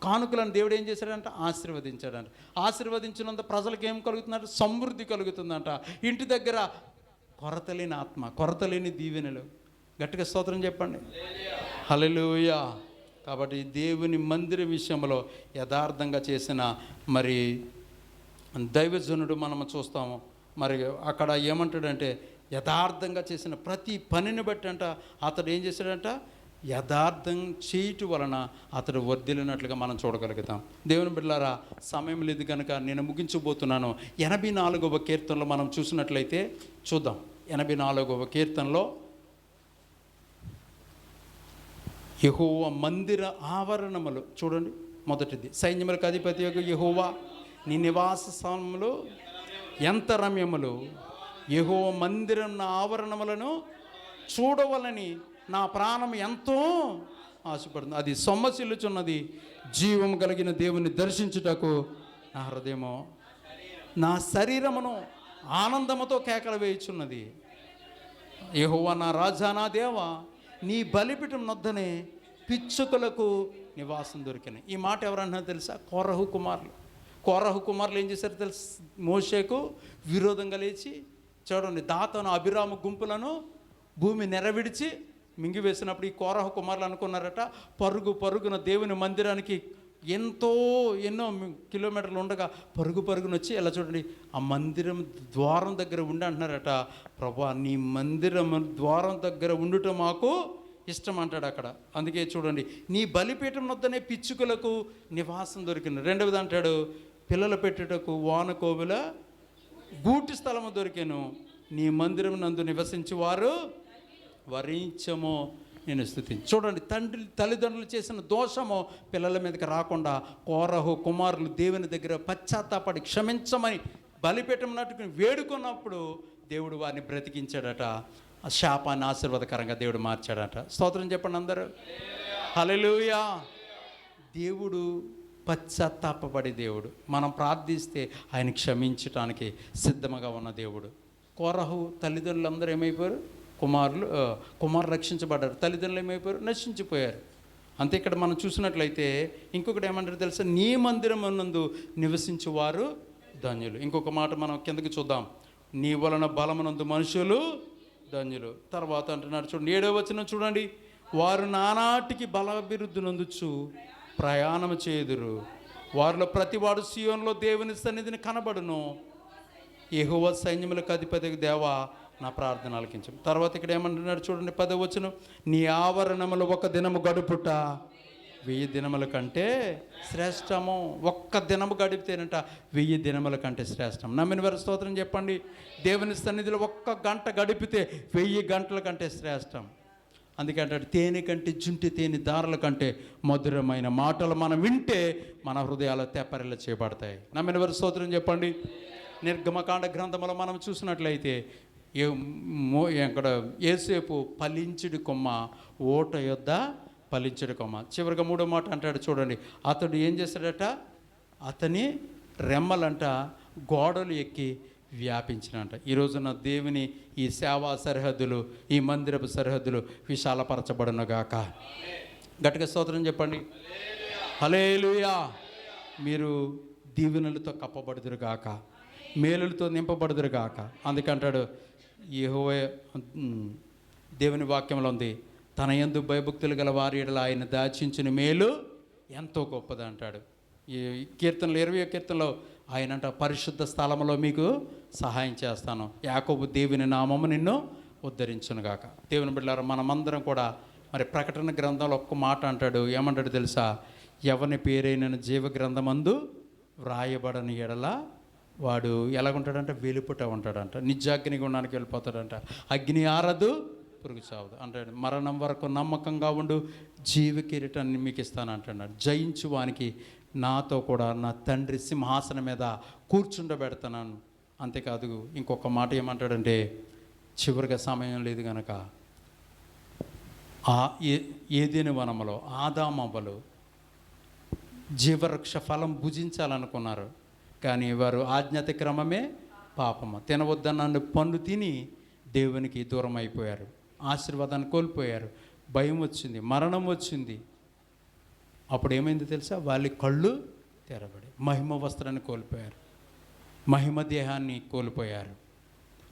కానుకలను దేవుడు ఏం చేశాడంట? ఆశీర్వదించాడంట. ఆశీర్వదించినంత ప్రజలకు ఏం కలుగుతుందంట? సమృద్ధి కలుగుతుందంట. ఇంటి దగ్గర కొరత లేని ఆత్మ, కొరత లేని దీవెనలు. గట్టిగా స్తోత్రం చెప్పండి. హల్లెలూయా. కాబట్టి దేవుని మందిర విషయంలో యథార్థంగా చేసిన మరి దైవజనుడు మనము చూస్తాము. మరి అక్కడ ఏమంటాడంటే, యథార్థంగా చేసిన ప్రతి పనిని బట్టి అంట అతడు ఏం చేశాడంట? యథార్థం చేయటం వలన అతడు వర్ధిల్లినట్లుగా మనం చూడగలుగుతాం. దేవుని బిడ్డలారా, సమయం లేదు కనుక నేను ముగించబోతున్నాను. 84వ కీర్తనలో మనం చూసినట్లయితే చూద్దాం. 84వ కీర్తనలో యెహోవా మందిర ఆవరణములు చూడండి. మొదటిది, సైన్యములకు అధిపతి యొక్క యెహోవా నీ నివాస స్థానంలో ఎంత రమ్యములు. యెహోవా మందిరం నా ఆవరణములను చూడవలని నా ప్రాణం ఎంతో ఆశపడుతుంది. అది సొమ్మసిల్లుచున్నది. జీవం కలిగిన దేవుని దర్శించుటకు నా హృదయము, నా శరీరమును ఆనందముతో కేకలు వేయుచున్నది. యెహోవా నా రాజా, నా దేవా, నీ బలిపీఠం నొద్దనే పిచ్చుకలకు నివాసం దొరికినాయి. ఈ మాట ఎవరన్నా తెలుసా? కోరహు కుమారులు ఏం చేశారు తెలుసు? మోషేకు విరోధంగా లేచి, చూడండి, దాతను అభిరామ గుంపులను భూమి నెరవిడిచి మింగివేసినప్పుడు ఈ కోరహు కుమారులు అనుకున్నారట, పరుగున దేవుని మందిరానికి ఎన్నో కిలోమీటర్లు ఉండగా పరుగున వచ్చి ఇలా చూడండి, ఆ మందిరం ద్వారం దగ్గర ఉండి అంటున్నారట, ప్రభా నీ మందిరం ద్వారం దగ్గర ఉండుట మాకు ఇష్టం అంటాడు అక్కడ. అందుకే చూడండి, నీ బలిపీఠం వద్దనే పిచ్చుకలకు నివాసం దొరికింది. రెండవది అంటాడు, పిల్లలు పెట్టుటకు వానకోవుల గూటి స్థలము దొరికాను. నీ మందిరం నందు నివసించి వారు వరించమో నేను స్తుతించి. చూడండి, తల్లిదండ్రులు చేసిన దోషము పిల్లల మీదకి రాకుండా కోరహు కుమారులు దేవుని దగ్గర పశ్చాత్తాపడి క్షమించమని బలిపీఠం నాటుకుని వేడుకున్నప్పుడు దేవుడు వారిని బ్రతికించాడట. ఆ శాపాన్ని ఆశీర్వాదకరంగా దేవుడు మార్చాడట. స్తోత్రం చెప్పండి అందరూ. హల్లెలూయా. దేవుడు పశ్చాత్తాపపడే దేవుడు. మనం ప్రార్థిస్తే ఆయన క్షమించటానికి సిద్ధంగా ఉన్న దేవుడు. కోరహు తల్లిదండ్రులు అందరూ ఏమైపోయారు? కుమారులు రక్షించబడ్డారు. తల్లిదండ్రులు ఏమైపోయారు? నశించిపోయారు. అంతే. ఇక్కడ మనం చూసినట్లయితే ఇంకొకటి ఏమంటారు తెలుసా? నీ మందిరం నందు నివసించువారు ధన్యులు. ఇంకొక మాట మనం కిందకి చూద్దాం. నీ వలన బలమునందు మనుషులు ధన్యులు. తర్వాత అంటున్నాడు చూడండి, 7వ వచనం చూడండి, వారు నానాటికి బలాభివృద్ధి నొందుచు ప్రయాణం చేయుదురు. వారిలో ప్రతివాడు సీయోనులో దేవుని సన్నిధిని కనబడును. యెహోవా సైన్యములకు అధిపతికి దేవా నా ప్రార్థన ఆలకించు. తర్వాత ఇక్కడ ఏమంటున్నాడు చూడండి, 10వ వచనం, నీ ఆవరణములు ఒక దినము గడుపుట 1000 దినముల కంటే శ్రేష్టము. ఒక్క దినము గడిపితేనంట 1000 దినముల కంటే శ్రేష్టం. నమ్మిన వారి స్తోత్రం చెప్పండి. దేవుని సన్నిధిలో 1 గంట గడిపితే 1000 గంటల కంటే శ్రేష్టం. అందుకే అంటాడు, తేనె కంటే జుంటి తేనె దారుల కంటే మధురమైన మాటలు మనం వింటే మన హృదయాలు తెప్పరిల్ల చేయబడతాయి. నమ్మిన వారి స్తోత్రం చెప్పండి. నిర్గమకాండ గ్రంథంలో మనం చూసినట్లయితే అక్కడ యేసేపు ఫలించుడి కొమ్మ, ఓట యొద్ద ఫలించుడి కొమ్మ. చివరిగా 3వ మాట అంటాడు చూడండి, అతడు ఏం చేశాడట? అతని రెమ్మలంట గోడలు ఎక్కి వ్యాపించినంట. ఈరోజున దేవుని ఈ సేవా సరిహద్దులు, ఈ మందిరపు సరిహద్దులు విశాలపరచబడునుగాక. గట్టిగా స్తోత్రం చెప్పండి. హల్లెలూయా. మీరు దీవెనలతో కప్పబడుదురుగాక, మేలులతో నింపబడుదురుగాక. అందుకంటాడు యెహోవా, దేవుని వాక్యంలో ఉంది, తన యందు భయభక్తులు గల వారి యెడల ఆయన దాచించిన మేలు ఎంతో గొప్పది అంటాడు. ఈ కీర్తనలు 20వ కీర్తనలో ఆయన అంట, పరిశుద్ధ స్థలంలో మీకు సహాయం చేస్తాను, యాకోబు దేవుని నామము నిన్ను ఉద్ధరించునుగాక. దేవుని బిడ్డలారా, మనమందరం కూడా మరి ప్రకటన గ్రంథంలో ఒక్క మాట అంటాడు. ఏమంటాడు తెలుసా? ఎవని పేరైన జీవ గ్రంథమందు వ్రాయబడని ఎడల వాడు ఎలాగుంటాడంట? వెలుపుట ఉంటాడంట, నిత్యాగ్ని గుండానికి వెళ్ళిపోతాడంట, అగ్ని ఆరదు పురుగు చావదు అంటాడు. మరణం వరకు నమ్మకంగా ఉండు, జీవ కిరీటాన్ని మీకు ఇస్తానంటున్నాడు. జయించు వానికి నాతో కూడా నా తండ్రి సింహాసనం మీద కూర్చుండబెడతాను. అంతేకాదు, ఇంకొక మాట ఏమంటాడంటే, చివరిగా సమయం లేదు కనుక ఏదేని వనములో ఆదామవ్వలు జీవవృక్ష ఫలం భుజించాలనుకున్నారు, కానీ వారు ఆజ్ఞాతిక్రమమే పాపము. తినవద్దన్న పండు తిని దేవునికి దూరం అయిపోయారు, ఆశీర్వాదాన్ని కోల్పోయారు, భయం వచ్చింది, మరణం వచ్చింది. అప్పుడు ఏమైంది తెలుసా? వాళ్ళ కళ్ళు తెరబడి మహిమ వస్త్రాన్ని కోల్పోయారు, మహిమ దేహాన్ని కోల్పోయారు.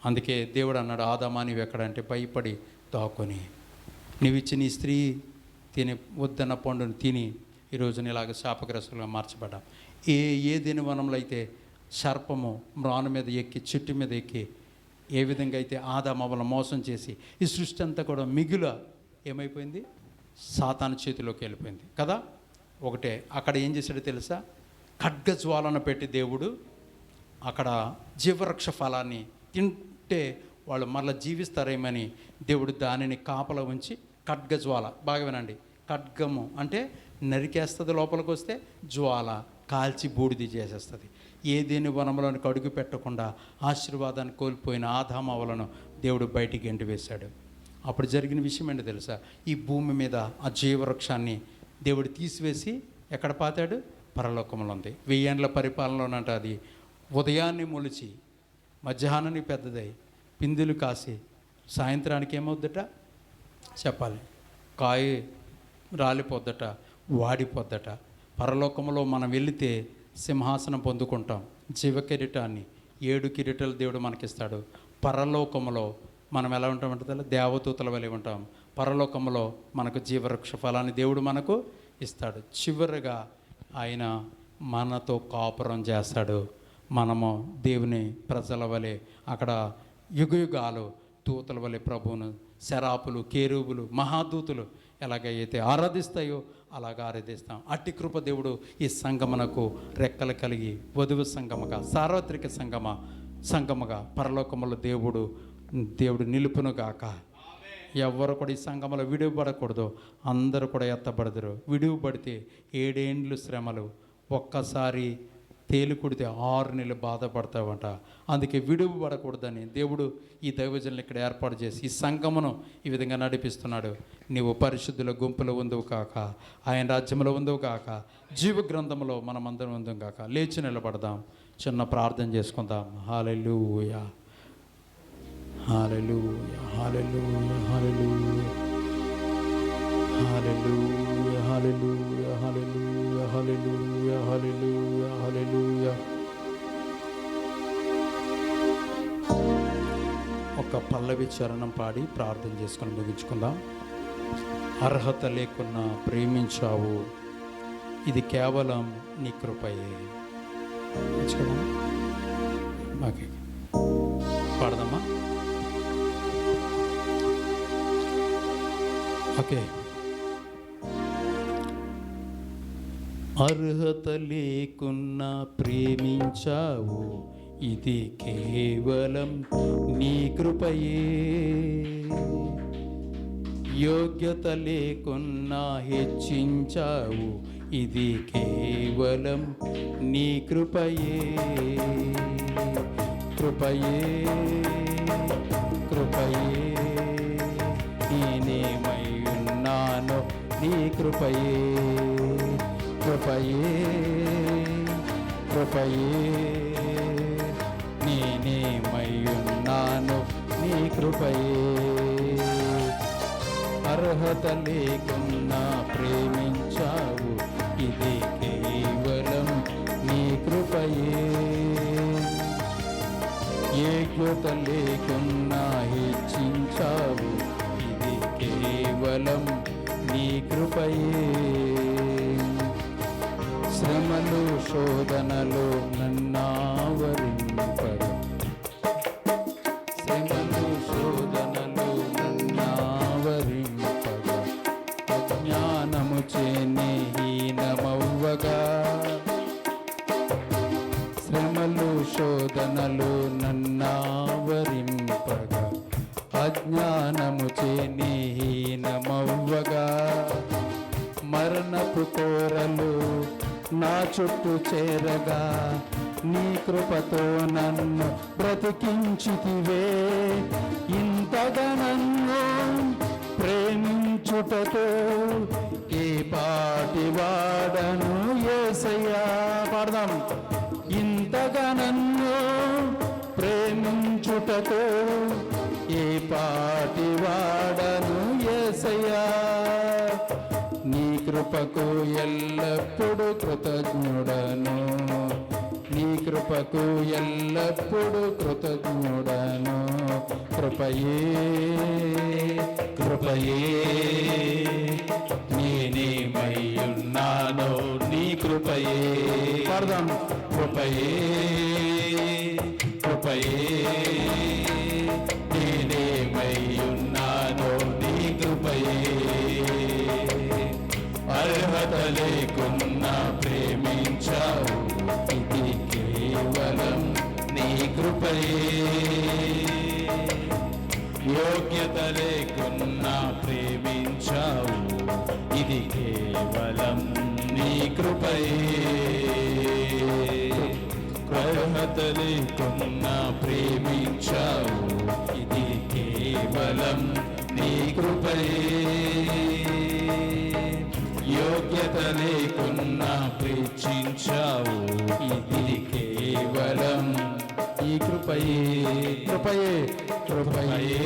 అందుకే దేవుడు అన్నాడు, ఆదామా నీవు ఎక్కడంటే భయపడి దాక్కొని నీవిచ్చి నీ స్త్రీ తిని వద్దన్న పండును తిని ఈరోజు ఇలాగ శాపగ్రస్తులుగా మార్చబడ్డాం. ఏ దేని వనంలో అయితే సర్పము మ్రాను మీద ఎక్కి చెట్టు మీద ఎక్కి ఏ విధంగా అయితే ఆదామవ్వలను మోసం చేసి ఈ సృష్టి అంతా కూడా మిగుల ఏమైపోయింది? సాతాను చేతిలోకి వెళ్ళిపోయింది కదా. ఒకటే అక్కడ ఏం చేశాడో తెలుసా? ఖడ్గజ్వాలను పెట్టి దేవుడు అక్కడ జీవవృక్ష ఫలాన్ని తింటే వాళ్ళు మరలా జీవిస్తారేమని దేవుడు దానిని కాపలా ఉంచి ఖడ్గజ్వాల, బాగా వినండి, ఖడ్గము అంటే నరికేస్తుంది, లోపలికి వస్తే జ్వాల కాల్చి బూడిది చేసేస్తుంది. ఏదేని వనంలోనికి అడుగు పెట్టకుండా ఆశీర్వాదాన్ని కోల్పోయిన ఆదామవలను దేవుడు బయటికి ఎంటివేశాడు. అప్పుడు జరిగిన విషయం ఏంటో తెలుసా? ఈ భూమి మీద ఆ జీవవృక్షాన్ని దేవుడు తీసివేసి ఎక్కడ పాతాడు? పరలోకంలో ఉంది. 1000 ఏండ్ల పరిపాలనలోనంట అది ఉదయాన్నే మొలిచి మధ్యాహ్నానికి పెద్దదై పిందులు కాసి సాయంత్రానికి ఏమవుద్దట చెప్పాలి, కాయ రాలిపోద్దట, వాడిపోద్దట. పరలోకంలో మనం వెళితే సింహాసనం పొందుకుంటాం, జీవ కిరీటాన్ని, 7 కిరీటాలు దేవుడు మనకిస్తాడు. పరలోకంలో మనం ఎలా ఉంటామంటే దేవదూతల వలె ఉంటాం. పరలోకంలో మనకు జీవవృక్ష ఫలాన్ని దేవుడు మనకు ఇస్తాడు. చివరిగా ఆయన మనతో కాపురం చేస్తాడు. మనము దేవుని ప్రజల వలె అక్కడ యుగయుగాలు దూతల వలె ప్రభువును, శరాపులు, కేరూబులు, మహాదూతులు ఎలాగైతే ఆరాధిస్తాయో అలాగ ఆరాధిస్తాం. అట్టి కృప దేవుడు ఈ సంగమనకు రెక్కలు కలిగి వధువు సంగమగా, సార్వత్రిక సంగమగా పరలోకములో దేవుడు నిలుపునుగాక. ఎవరు కూడా ఈ సంఘంలో విడివబడకూడదు, అందరూ కూడా ఎత్తబడదురు. విడివబడితే 7 ఏండ్లు శ్రమలు, ఒక్కసారి తేలికుడితే 6 నెలలు బాధపడతావంట. అందుకే విడివబడకూడదని దేవుడు ఈ దైవజనులు ఇక్కడ ఏర్పాటు చేసి ఈ సంఘమును ఈ విధంగా నడిపిస్తున్నాడు. నీవు పరిశుద్ధుల గుంపులో ఉందువు కాక, ఆయన రాజ్యంలో ఉందువు కాక, జీవ గ్రంథంలో మనమందరం ఉందువు కాక. లేచి నిలబడదాం, చిన్న ప్రార్థన చేసుకుందాం. హల్లెలూయా, హల్లెలూయా, హల్లెలూయా, హల్లెలూయా, హల్లెలూయా, హల్లెలూయా, హల్లెలూయా, హల్లెలూయా, హల్లెలూయా, హల్లెలూయా. ఒక పల్లవి చరణం పాడి ప్రార్థన చేసుకొని ముగించుకుందాం. అర్హత లేకున్నా ప్రేమించావు, ఇది కేవలం నీ కృపయే. ఓకే, పాడదామా? ఓకే. అర్హత లేకున్నా ప్రేమించావు, ఇది కేవలం నీ కృపయే. యోగ్యత లేకున్నా హెచ్చించావు, ఇది కేవలం నీ కృపయే. కృపయే, కృపయే, నేనేమై ఉన్నానో నీ కృపయే. కృపయే, కృపయే, నేనేమై ఉన్నానో నీ కృపయే. అర్హత లేకున్నా ప్రేమించావు, ఇది కేవలం నీ కృపయే. యోగ్యత లేకున్నా హెచ్చించావు, ఇది కేవలం నీ కృపయే. శ్రమలు శోధనలు నన్నావరింపగా, శ్రమలు శోధనలు నన్నావరింపగా, అజ్ఞానము చేని హీనమవ్వగా. శ్రమలు శోధనలు నన్నావరింపగా, అజ్ఞానము చేని హీనమవ్వగా. మరణపు కోరలు నా చుట్టూ చేరగా, నీ కృపతో నన్ను బ్రతికించితివే. ఇంతగా నన్ను ప్రేమించుటతో ఏ పాటి వాడను యేసయ్యా. పాడదాం. ఇంతగా నన్ను ప్రేమించుటతో ఏ పాటి వాడను యేసయ్యా. నీ కృపకు ఎల్లప్పుడూ కృతజ్ఞుడను, నీ కృపకు ఎల్లప్పుడూ కృతజ్ఞుడను. కృపయే, కృపయే, నేనేమై ఉన్నానో నీ కృపయే. పాడదాం. కృపయే, కృపయే, నేనేమై ఉన్నానో నీ కృపయే. అర్హత లేకున్నా ప్రేమించావు, ఇది కేవలం నీ కృపయే. యోగ్యత లేకున్నా ప్రేమించావు, ఇది కేవలం నీ కృపయే. లేకున్నా ప్రేమించావు, ఇది కేవలం నీ కృపయే. యోగ్యత లేకున్నా ప్రేక్షించావు, ఇది కేవలం ఈ కృపయే. కృపయే కృపయే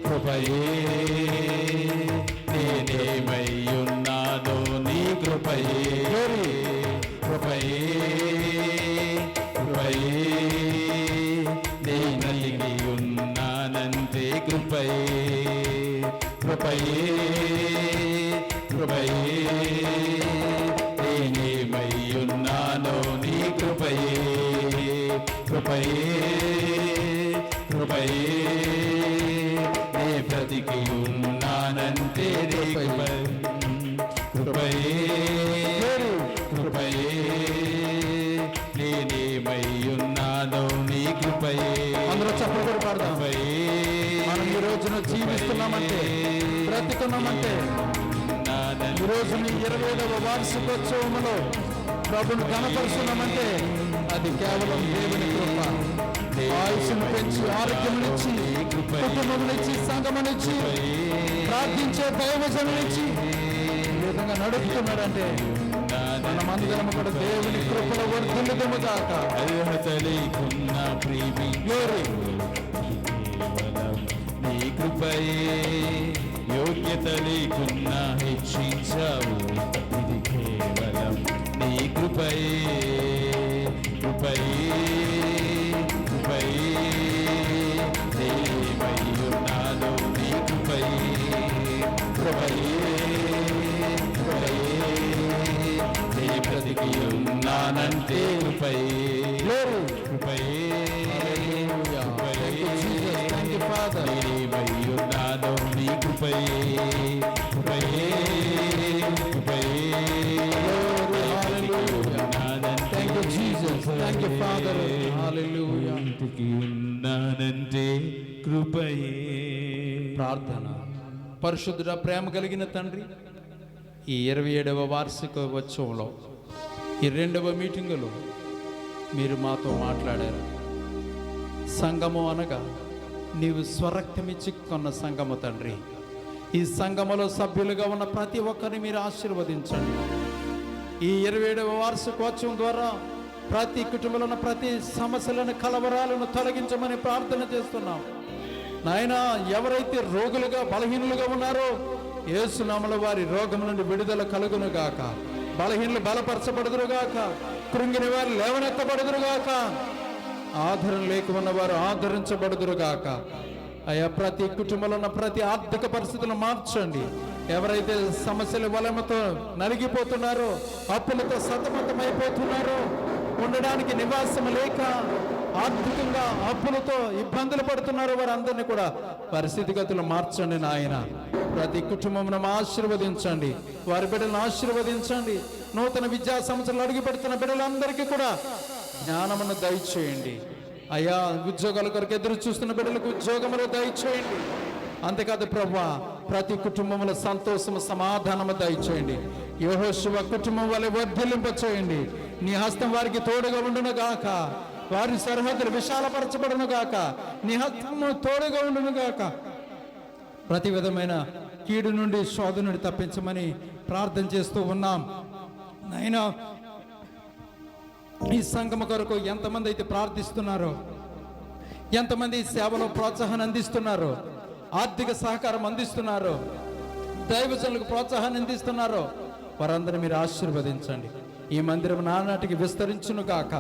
కృపయే నేనేమై ఉన్నానో నీ కృపయే. కృపయే కృపయే నే నలిగి ఉన్నానంతే కృపయే. కృపయే కృపయే నేనేమై ఉన్నానో నీ కృపయే. కృపయే కృపయే నే బ్రతికి ఉన్నానంతే నీ కృపయే. కృపయే కృపయే నేనేమై ఉన్నానో నీ కృపయే. అందరూ చప్పట్లు పాడదాం. మనం ఈ రోజున జీవిస్తున్నామంటే, బ్రతుకున్నామంటే, ఈ రోజు నీ 25వ వార్షికోత్సవంలో ప్రభుని కనపరుస్తున్నామంటే అది కేవలం దేవుని కృప. ఆయుష్ను పెంచి, ఆరోగ్యమునిచ్చి, కుటుంబమునిచ్చి, సంఘమునిచ్చి, ప్రార్థించే దైవజనునిచ్చి ఈ విధంగా నడుపుతున్నాడంటే మనమందరం కూడా దేవుని కృపలో వర్ధిల్లుదుము గాక. అర్హత లేకున్నా ప్రేమించావు, కేవలం నీ కృపయే. యోగ్యత లేకున్నా హెచ్చించావు, ఇది కేవలం నీ కృపయే. కృపయే కృపయే దేవై ఉన్నాను నీ కృపయే. కృపయే కృపయే నీ బ్రతికి ఉన్నానంటే కృపయే. కృపయే దేవై ఉన్నాను నీ కృపయే. కృపయే కృపయే Thank you, Jesus. Thank you, Father. Hallelujah. ఉన్నానంటే కృపయే. ప్రార్థన. పరిశుద్ధుడ, ప్రేమ కలిగిన తండ్రి, ఈ 27వ వార్షికోత్సవంలో ఈ 2వ మీటింగులో మీరు మాతో మాట్లాడారు. సంఘము అనగా నీవు స్వరక్తమిచ్చి కొన్న సంఘము తండ్రి. ఈ సంఘములో సభ్యులుగా ఉన్న ప్రతి ఒక్కరిని మీరు ఆశీర్వదించండి. ఈ 27వ వార్షికోత్సవం ద్వారా ప్రతి కుటుంబంలో ఉన్న ప్రతి సమస్యలను, కలవరాలను తొలగించమని ప్రార్థన చేస్తున్నాం. నాయనా, ఎవరైతే రోగులుగా, బలహీనులుగా ఉన్నారో యేసు నామములో వారి రోగం నుండి విడుదల కలుగును గాక. బలహీనులు బలపరచబడుదురుగాక, కృంగిన వారు లేవనెత్తబడుదురుగాక, ఆదరణ లేకున్న వారు ఆదరించబడుదురుగాక. అయ్యా, ప్రతి కుటుంబంలో ఉన్న ప్రతి ఆర్థిక పరిస్థితులను మార్చండి. ఎవరైతే సమస్యల వలనతో నలిగిపోతున్నారో, అప్పులతో సతమతమైపోతున్నారో, ఉండడానికి నివాసం లేక ఆర్థికంగా అప్పులతో ఇబ్బందులు పడుతున్నారో వారందరినీ కూడా వారి స్థితిగతులు మార్చండి నాయన. ప్రతి కుటుంబమును ఆశీర్వదించండి, వారి బిడ్డలను ఆశీర్వదించండి. నూతన విద్యా సంవత్సరాలు అడుగు పెడుతున్న బిడ్డలందరికీ కూడా జ్ఞానమును దయచేయండి. అయ్యా, ఉద్యోగాల కొరకు ఎదురు చూస్తున్న బిడ్డలకు ఉద్యోగములు దయచేయండి. అంతేకాదు ప్రభువా, ప్రతి కుటుంబంలో సంతోషము, సమాధానము దయచేయండి. యెహోషువ కుటుంబం వలె వర్ధిల్లింప చేయండి. నీ హస్తం వారికి తోడుగా ఉండును గాక. వారి సరిహద్దులు విశాలపరచబడును గాక. నీ హస్తము తోడుగా ఉండును గాక. ప్రతి విధమైన కీడు నుండి, శోధ నుండి తప్పించమని ప్రార్థన చేస్తూ ఉన్నాం. నాయనా, ఈ సంఘం కొరకు ఎంతమంది అయితే ప్రార్థిస్తున్నారో, ఎంతమంది సేవలో ప్రోత్సాహాన్ని అందిస్తున్నారో, ఆర్థిక సహకారం అందిస్తున్నారో, దైవజనులకు ప్రోత్సాహాన్ని అందిస్తున్నారో వారందరూ మీరు ఆశీర్వదించండి. ఈ మందిరం నానాటికి విస్తరించును గాక.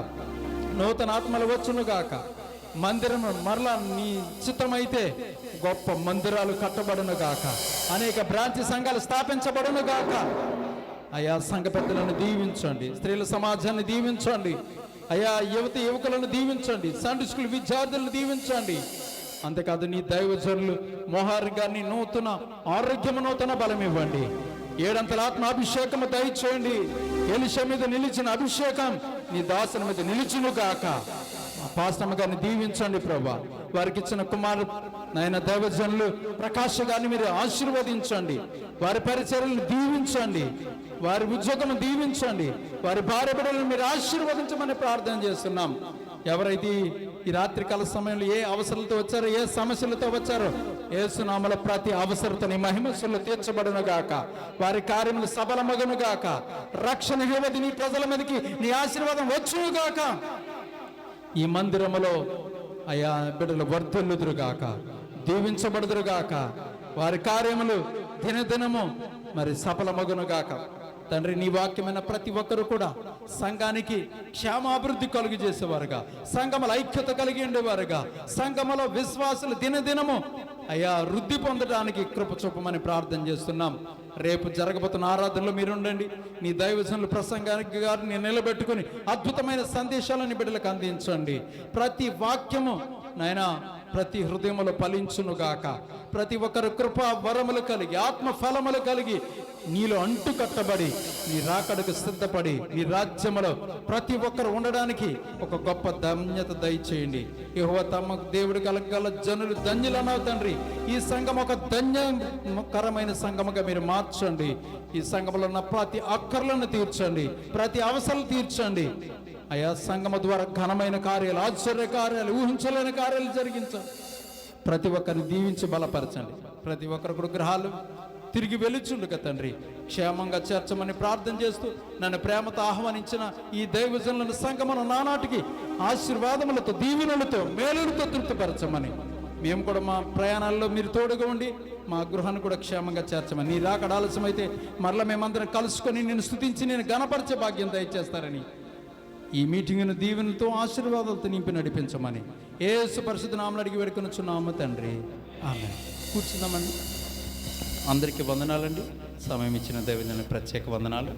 నూతన ఆత్మలు వచ్చును గాక. మందిరం మరలా నీ చిత్తమైతే గొప్ప మందిరాలు కట్టబడును గాక. అనేక బ్రాంచ్ సంఘాలు స్థాపించబడును గాక. అయా, సంఘ పెద్దలను దీవించండి, స్త్రీల సమాజాన్ని దీవించండి. అయా, యువతి యువకులను దీవించండి, సండే స్కూల్ విద్యార్థులను దీవించండి. అంతేకాదు నీ దైవజనులు మోహార్ గారిని నూతన ఆరోగ్యము, నూతన బలం ఇవ్వండి. 7 అంతల ఆత్మ అభిషేకము దయచేయండి. ఎలీషా మీద నిలిచిన అభిషేకం నీ దాసుని మీద నిలిచును గాక. పాస్టమ్మ గారిని దీవించండి ప్రభా. వారికి ఇచ్చిన కుమారు నాయన దైవజనులు ప్రకాష్ గారిని మీరు ఆశీర్వదించండి. వారి పరిచర్యలను దీవించండి, వారి ఉద్యోగం దీవించండి, వారి భార్య బిడ్డలను మీరు ఆశీర్వదించమని ప్రార్థన చేస్తున్నాం. ఎవరైతే ఈ రాత్రికాల సమయంలో ఏ అవసరాలతో వచ్చారో, ఏ సమస్యలతో వచ్చారో, యేసునామములో ప్రతి అవసరతని మహిమస్సులు తీర్చబడును గాక, వారి కార్యములు సఫలమగును గాక, రక్షణ హేవది నీ ప్రజల మీదకి నీ ఆశీర్వాదం వచ్చును గాక. ఈ మందిరములో అయా బిడ్డలు వర్ధిల్లుదురుగాక, దీవించబడుదురుగాక, వారి కార్యములు దినదినము మరి సఫలమగునుగాక. తండ్రి, నీ వాక్యమైన ప్రతి ఒక్కరు కూడా సంఘానికి క్షేమాభివృద్ధి కలుగు చేసేవారుగా, సంఘముల ఐక్యత కలిగి ఉండేవారుగా, సంఘములో విశ్వాసులు దినదినము అయ్యా వృద్ధి పొందడానికి కృప చూపమని ప్రార్థన చేస్తున్నాం. రేపు జరగబోతున్న ఆరాధనలో మీరుండండి. నీ దైవజనులు ప్రసంగానికి గారిని నిలబెట్టుకుని అద్భుతమైన సందేశాలను బిడ్డలకు అందించండి. ప్రతి వాక్యము నాయనా ప్రతి హృదయములో ఫలించునుగాక. ప్రతి ఒక్కరు కృపా వరములు కలిగి, ఆత్మ ఫలములు కలిగి, నీలో అంటు కట్టబడి, నీ రాకడకు సిద్ధపడి, నీ రాజ్యములో ప్రతి ఒక్కరు ఉండడానికి ఒక గొప్ప ధన్యత దయచేయండి. యెహోవా తమ దేవుడు కలగల జనులు ధన్యులన్నావు తండ్రి. ఈ సంఘం ఒక ధన్యకరమైన సంఘముగా మీరు మార్చండి. ఈ సంఘములో ఉన్న ప్రతి అక్కర్లను తీర్చండి, ప్రతి అవసరాలు తీర్చండి. అయా సంఘము ద్వారా ఘనమైన కార్యాలు, ఆశ్చర్య కార్యాలు, ఊహించలేని కార్యాలు జరిగించండి. ప్రతి ఒక్కరిని దీవించి బలపరచండి. ప్రతి ఒక్కరు కూడా గృహాలు తిరిగి వెలుచుండుగా తండ్రి క్షేమంగా చేర్చమని ప్రార్థన చేస్తూ, నన్ను ప్రేమతో ఆహ్వానించిన ఈ దైవజనులను సంఘమును నానాటికి ఆశీర్వాదములతో, దీవెనలతో, మేలులతో తృప్తిపరచమని, మేము కూడా మా ప్రయాణాల్లో మీరు తోడుగా ఉండి మా గృహాన్ని కూడా క్షేమంగా చేర్చమని, నీ రాకడ ఆలస్యమైతే మరలా మేమందరం కలుసుకొని నేను స్తుతించి నేను గణపరిచే భాగ్యం దయచేస్తారని, ఈ మీటింగ్ను దీవెనలతో ఆశీర్వాదాలతో నింపి నడిపించమని యేసు పరిశుద్ధ నామములో అడిగి వేడుకొనుచున్నాము తండ్రి, ఆమేన్. కూర్చుందామండి. అందరికీ వందనాలండి. సమయం ఇచ్చిన దైవజనులకు ప్రత్యేక వందనాలు.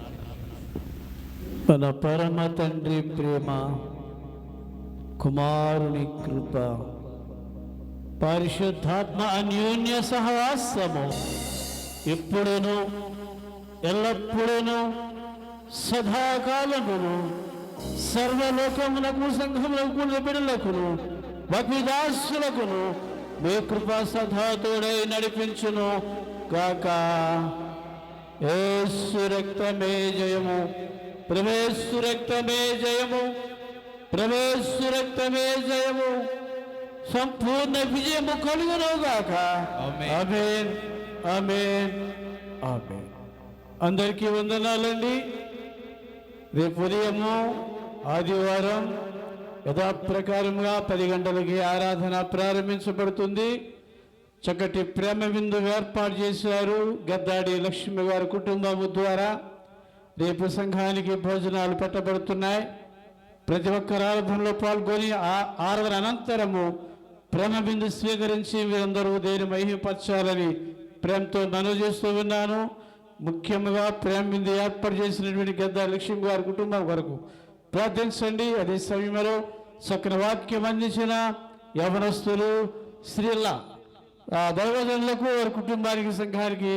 మన పరమ తండ్రి ప్రేమ, కుమారుని కృప, పరిశుద్ధాత్మ అన్యోన్య సహవాసము ఎప్పుడును ఎల్లప్పుడూను సదాకాలమును సర్వలోకములకు సంఘములకు బిడ్డలకును భక్తిదాసులకును మీ కృపా సదా తోడై నడిపించును గాక. యేసు రక్తమే జయము, ప్రవేశు రక్తమే జయము, ప్రవేశు రక్తమే జయము, సంపూర్ణ విజయము కలుగును గాక. ఆమేన్, ఆమేన్, ఆమేన్. అందరికీ వందనాలండి. రేపు ఉదయము ఆదివారం యథాప్రకారంగా 10 గంటలకి ఆరాధన ప్రారంభించబడుతుంది. చక్కటి ప్రేమ విందు ఏర్పాటు చేశారు గద్దాడి లక్ష్మి గారి కుటుంబం ద్వారా. రేపు సంఘానికి భోజనాలు పెట్టబడుతున్నాయి. ప్రతి ఒక్కరు ఆరాధనలో పాల్గొని ఆరాధన అనంతరము ప్రేమ బిందు స్వీకరించి మీరందరూ దేని మహిమపరచాలని ప్రేమతో మనవి చేస్తూ ఉన్నాను. ముఖ్యంగా ప్రేమ బిందు ఏర్పాటు చేసినటువంటి గద్దాడి లక్ష్మి గారి కుటుంబం వరకు ప్రార్థించండి. అదే సమయంలో చక్కని వాక్యం అందించిన యవనస్తులు, స్త్రీల దైవజనులకు వారి కుటుంబానికి, సంఘానికి